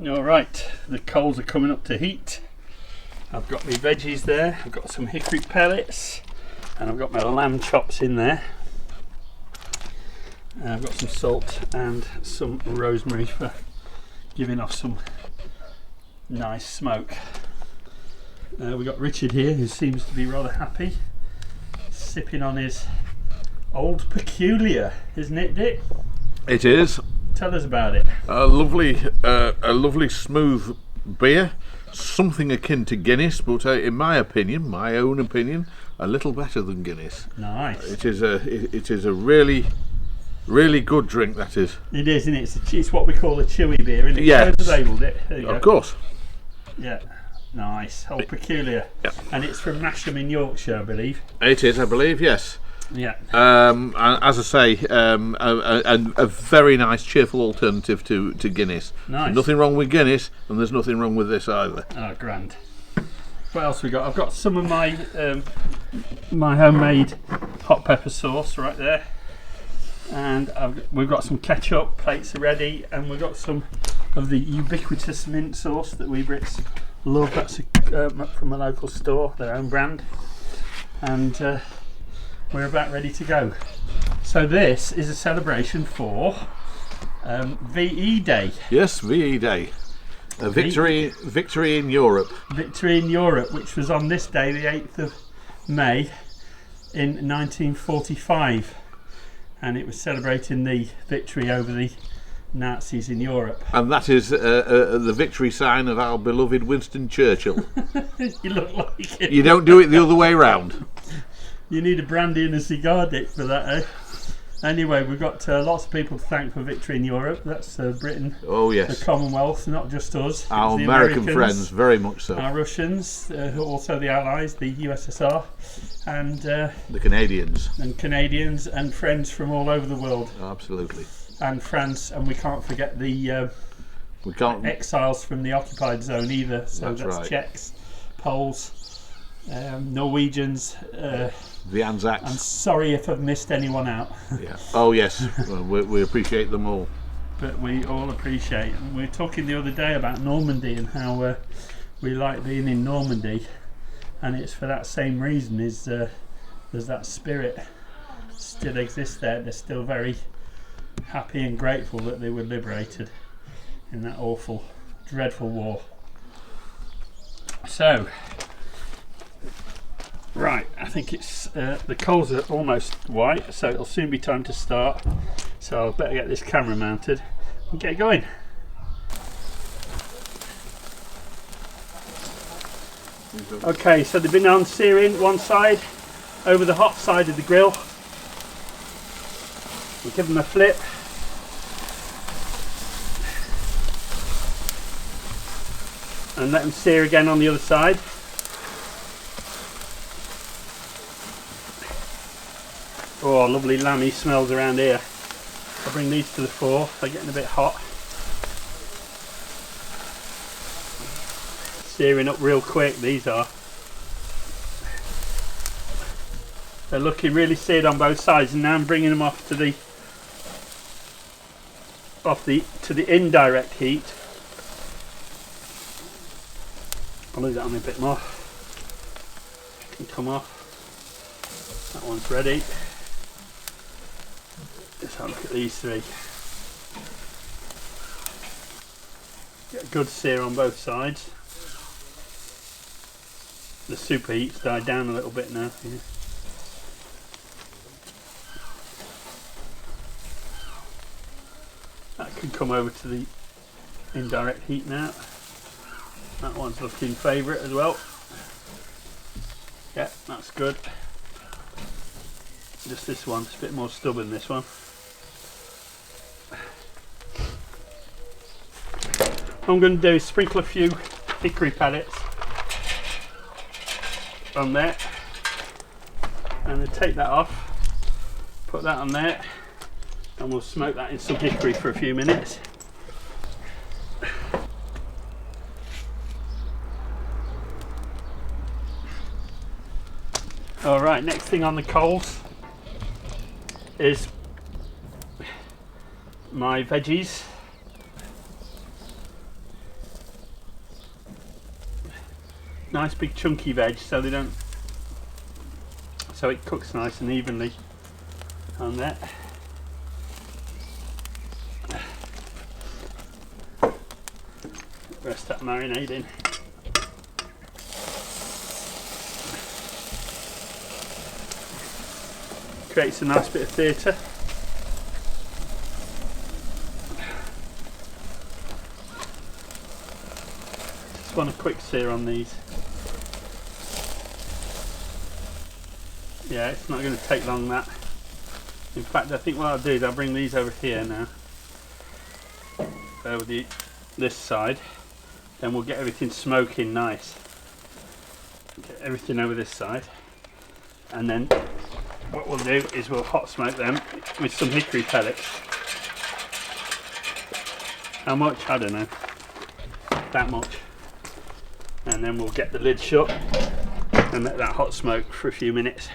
Alright, the coals are coming up to heat. I've got my veggies there, I've got some hickory pellets, and I've got my lamb chops in there. I've got some salt and some rosemary for giving off some nice smoke. We've got Richard here, who seems to be rather happy, sipping on his Old Peculiar, isn't it, Dick? It is. Tell us about it. A lovely smooth beer, something akin to Guinness, but in my opinion, my own opinion, a little better than Guinness. Nice. It is a really good drink. That is. It is, isn't it? It's what we call a chewy beer, isn't it? Yes. So labelled it. There you go. Of course. Yeah. Nice. Old Peculiar. Yeah. And it's from Masham in Yorkshire, I believe. It is, I believe. Yes. Yeah. And as I say, a very nice, cheerful alternative to Guinness. Nice. Nothing wrong with Guinness, and there's nothing wrong with this either. Oh, grand. What else we got? I've got some of my my homemade hot pepper sauce right there, and we've got some ketchup. Plates are ready, and we've got some of the ubiquitous mint sauce that we Brits love. That's from a local store, their own brand, and we're about ready to go. So this is a celebration for VE Day. Yes, VE Day. Victory in Europe. Victory in Europe, which was on this day, the 8th of May in 1945. And it was celebrating the victory over the Nazis in Europe. And that is the victory sign of our beloved Winston Churchill. You look like it. You don't do it the other way round. You need a brandy and a cigar, Dick, for that, eh? Anyway, we've got lots of people to thank for victory in Europe. That's Britain, oh yes, the Commonwealth, not just us. Our the American Americans, friends, very much so. Our Russians, who are also the Allies, the USSR, and the Canadians. And Canadians and friends from all over the world. Absolutely. And France, and we can't forget the exiles from the occupied zone either. So that's right. Czechs, Poles, Norwegians. The Anzacs. I'm sorry if I've missed anyone out. Yeah. Oh yes, well, we appreciate them all. But we all appreciate. And we were talking the other day about Normandy and how we like being in Normandy, and it's for that same reason. Is there's that spirit still exists there. They're still very happy and grateful that they were liberated in that awful, dreadful war. So. Right, I think it's the coals are almost white, so it'll soon be time to start. So I'll better get this camera mounted and get going. Okay, so they've been on searing one side over the hot side of the grill. We'll give them a flip. And let them sear again on the other side. Oh, lovely lammy smells around here. I'll bring these to the fore. They're getting a bit hot. Searing up real quick, these are. They're looking really seared on both sides, and now I'm bringing them off to the indirect heat. I'll leave that on a bit more. Can come off. That one's ready. Let's have a look at these three. Get a good sear on both sides. The superheat's died down a little bit now. Yeah. That can come over to the indirect heat now. That one's looking favourite as well. Yeah, that's good. Just this one, it's a bit more stubborn, this one. What I'm going to do is sprinkle a few hickory pellets on there, and then take that off, put that on there, and we'll smoke that in some hickory for a few minutes. Alright, next thing on the coals is my veggies. nice big chunky veg, so they don't, so it cooks nice and evenly on there. Rest that marinating. Creates a nice bit of theatre. Just want a quick sear on these. Yeah, it's not going to take long, that. In fact, I think what I'll do is I'll bring these over here now, over this side. Then we'll get everything smoking nice. Get everything over this side, and then what we'll do is we'll hot smoke them with some hickory pellets. How much? I don't know. That much. And then we'll get the lid shut and let that hot smoke for a few minutes.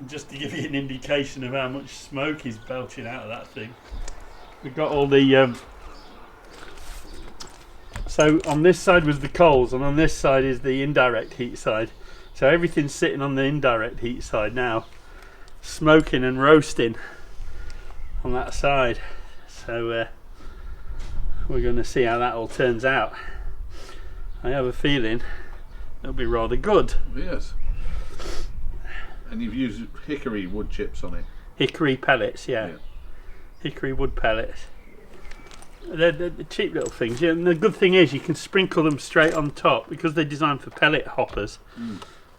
Just to give you an indication of how much smoke is belching out of that thing. We've got all the so on this side was the coals, and on this side is the indirect heat side. So everything's sitting on the indirect heat side now, smoking and roasting on that side. So we're going to see how that all turns out. I have a feeling it'll be rather good. Yes. And you've used hickory wood chips on it. Hickory pellets, yeah. Hickory wood pellets. They're cheap little things. Yeah, and the good thing is you can sprinkle them straight on top, because they're designed for pellet hoppers.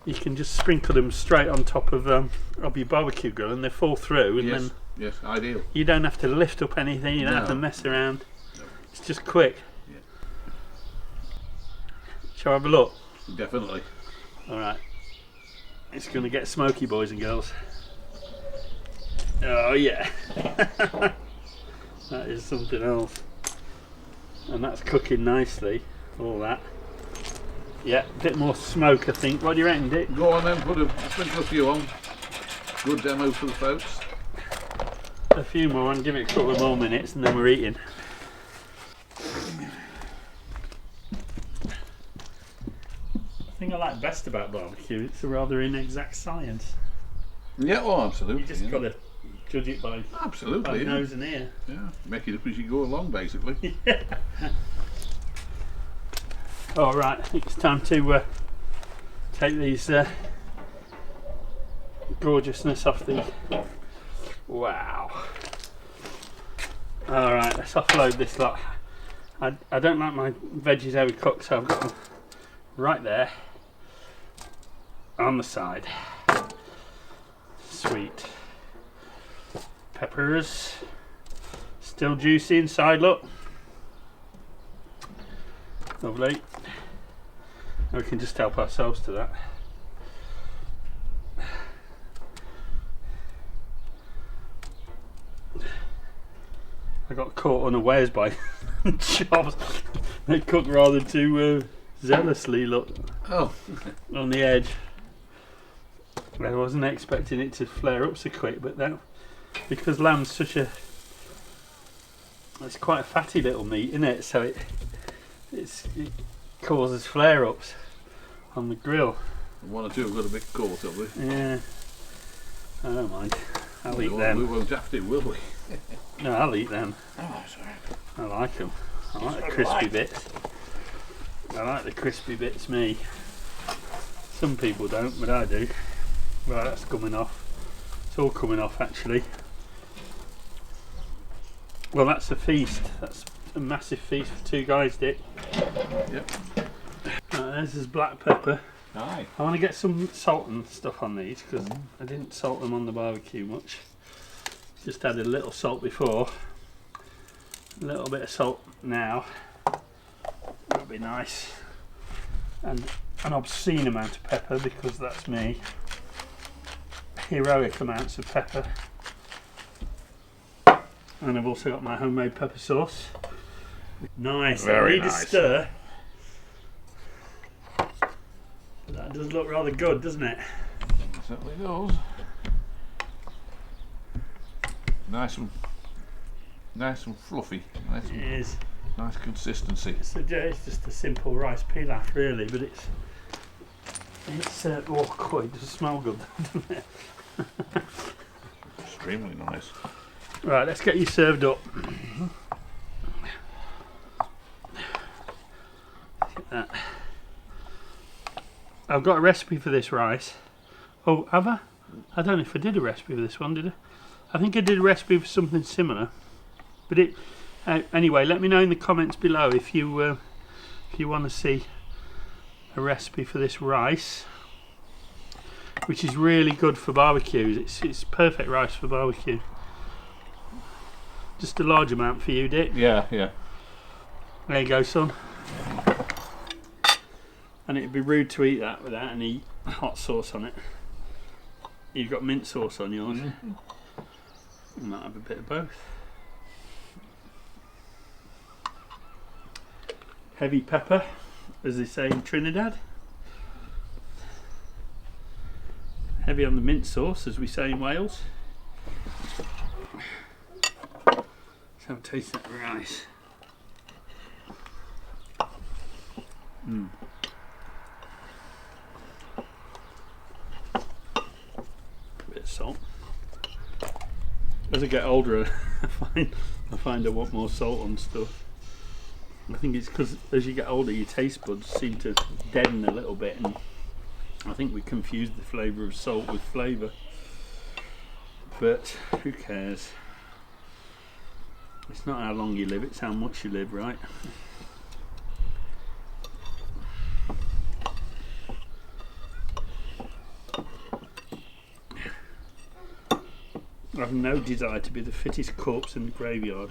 You can just sprinkle them straight on top of your barbecue grill, and they fall through. And then yes, ideal. You don't have to lift up anything. You don't have to mess around. No. It's just quick. Yeah. Shall I have a look? Definitely. All right. It's going to get smoky, boys and girls. Oh yeah. That is something else. And that's cooking nicely, all that. Yeah, a bit more smoke, I think. What do you reckon, Dick? Go on then, sprinkle a few on. Good demo for the folks. A few more and give it a couple of more minutes and then we're eating. The thing I like best about barbecue, it's a rather inexact science. Yeah, oh absolutely. You just got to judge it by nose and ear. Yeah, make it up as you go along, basically. Yeah. All right, I think it's time to take these gorgeousness off the. Wow. All right, let's offload this lot. I don't like my veggies overcooked, so I've got them right there on the side. Sweet. Peppers, still juicy inside, look. Lovely. We can just help ourselves to that. I got caught unawares by chops. They cook rather too zealously, look. Oh. On the edge. I wasn't expecting it to flare up so quick, but that, because lamb's it's quite a fatty little meat, isn't it? So it causes flare-ups on the grill. One or two have got a bit caught, have we? Yeah. I don't mind. I'll eat them. We won't have to, will we? No, I'll eat them. Oh, sorry. I like them. I like the crispy bits. I like the crispy bits, me. Some people don't, but I do. Right, that's coming off. It's all coming off, actually. Well, that's a feast. That's a massive feast for two guys, Dick. Yep. Right, there's this black pepper. Aye. I want to get some salt and stuff on these because I didn't salt them on the barbecue much. Just added a little salt before. A little bit of salt now. That'll be nice. And an obscene amount of pepper because that's me. Heroic amounts of pepper. And I've also got my homemade pepper sauce. Nice. Very nice. A stir. That does look rather good, doesn't it? It certainly does. Nice and fluffy. It is. Nice consistency. It's just a simple rice pilaf, really, but it's oh, God, it does smell good, doesn't it? Extremely nice. Right, let's get you served up. Look at that. I've got a recipe for this rice. Oh, have I? I don't know if I did a recipe for this one, did I? I think I did a recipe for something similar. But anyway, let me know in the comments below if you want to see a recipe for this rice, which is really good for barbecues. It's perfect rice for barbecue. Just a large amount for you, Dick. Yeah. There you go, son. And it'd be rude to eat that without any hot sauce on it. You've got mint sauce on yours. Mm-hmm. You might have a bit of both. Heavy pepper, as they say in Trinidad. Heavy on the mint sauce, as we say in Wales. Let's have a taste of that rice. Bit of salt. As I get older, I find I want more salt on stuff. I think it's because as you get older, your taste buds seem to deaden a little bit, and I think we confuse the flavour of salt with flavour. But who cares? It's not how long you live; it's how much you live, right? I have no desire to be the fittest corpse in the graveyard.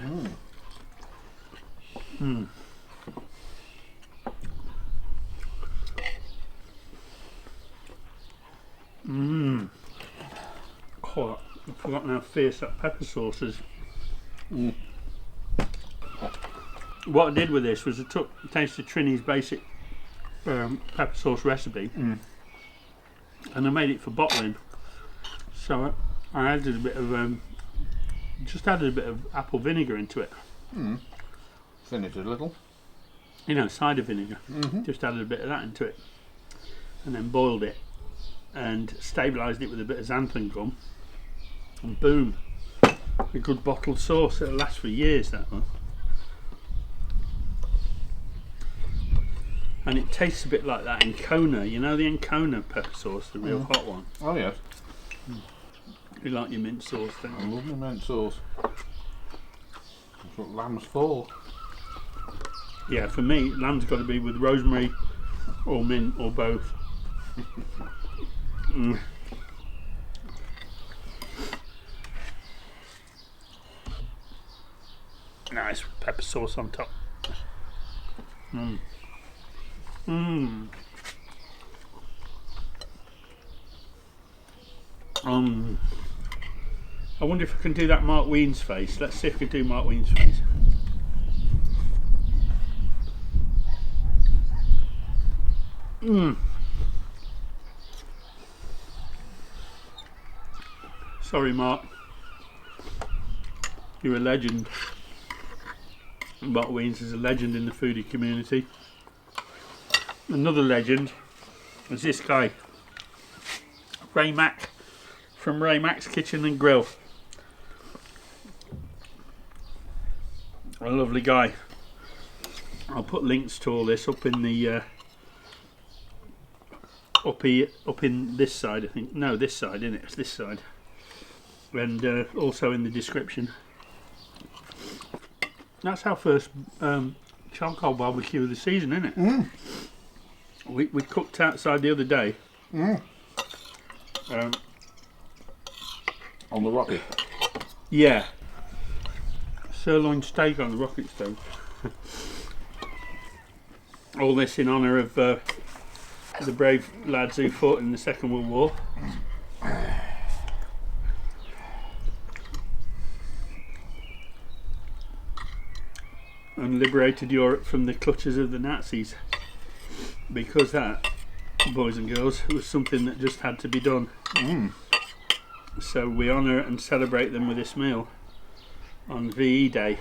Oh, I've forgotten how fierce that pepper sauce is. What I did with this was I took a taste of Trini's basic pepper sauce recipe and I made it for bottling. So I added a bit of just added a bit of apple vinegar into it. Thin it a little. You know, cider vinegar. Just added a bit of that into it, and then boiled it, and stabilised it with a bit of xanthan gum, and boom, a good bottled sauce. It'll last for years, that one. And it tastes a bit like that Ancona. You know the Ancona pepper sauce, the real hot one. Oh yes. You like your mint sauce, don't I you? love my mint sauce. That's what lamb's for. Yeah, for me, lamb's got to be with rosemary or mint or both. Nice pepper sauce on top. I wonder if I can do that Mark Wiens face. Let's see if we can do Mark Wiens face. Sorry, Mark. You're a legend. Mark Wiens is a legend in the foodie community. Another legend is this guy, Ray Mack, from Ray Mack's Kitchen and Grill. A lovely guy. I'll put links to all this up in the up in this side, I think. No, this side, isn't it? It's this side. And also in the description. That's our first charcoal barbecue of the season, isn't it? We cooked outside the other day. On the rocket. Yeah. Sirloin steak on the rocket stove. All this in honour of the brave lads who fought in the Second World War. And liberated Europe from the clutches of the Nazis. Because that, boys and girls, was something that just had to be done. So we honour and celebrate them with this meal on VE Day.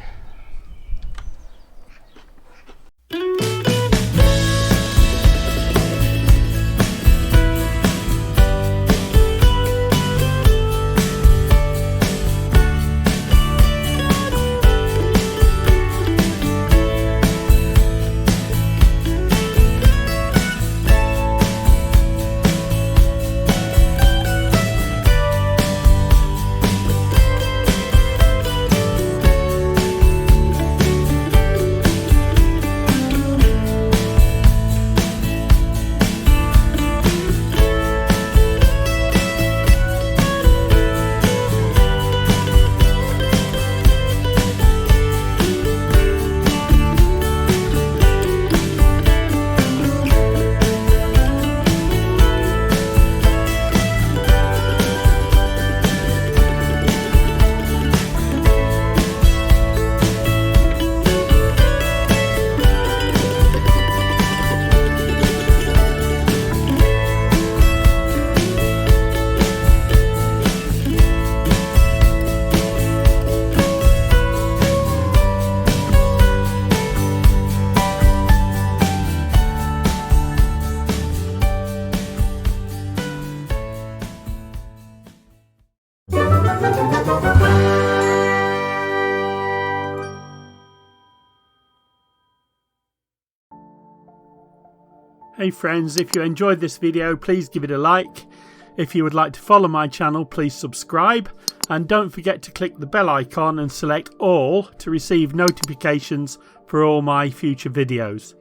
Hey friends, if you enjoyed this video, please give it a like. If you would like to follow my channel, please subscribe. And don't forget to click the bell icon and select all to receive notifications for all my future videos.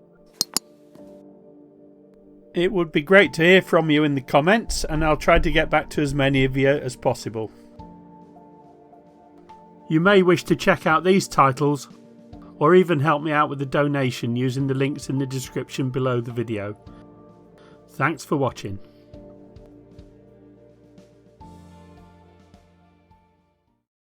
It would be great to hear from you in the comments, and I'll try to get back to as many of you as possible. You may wish to check out these titles or even help me out with a donation using the links in the description below the video. Thanks for watching.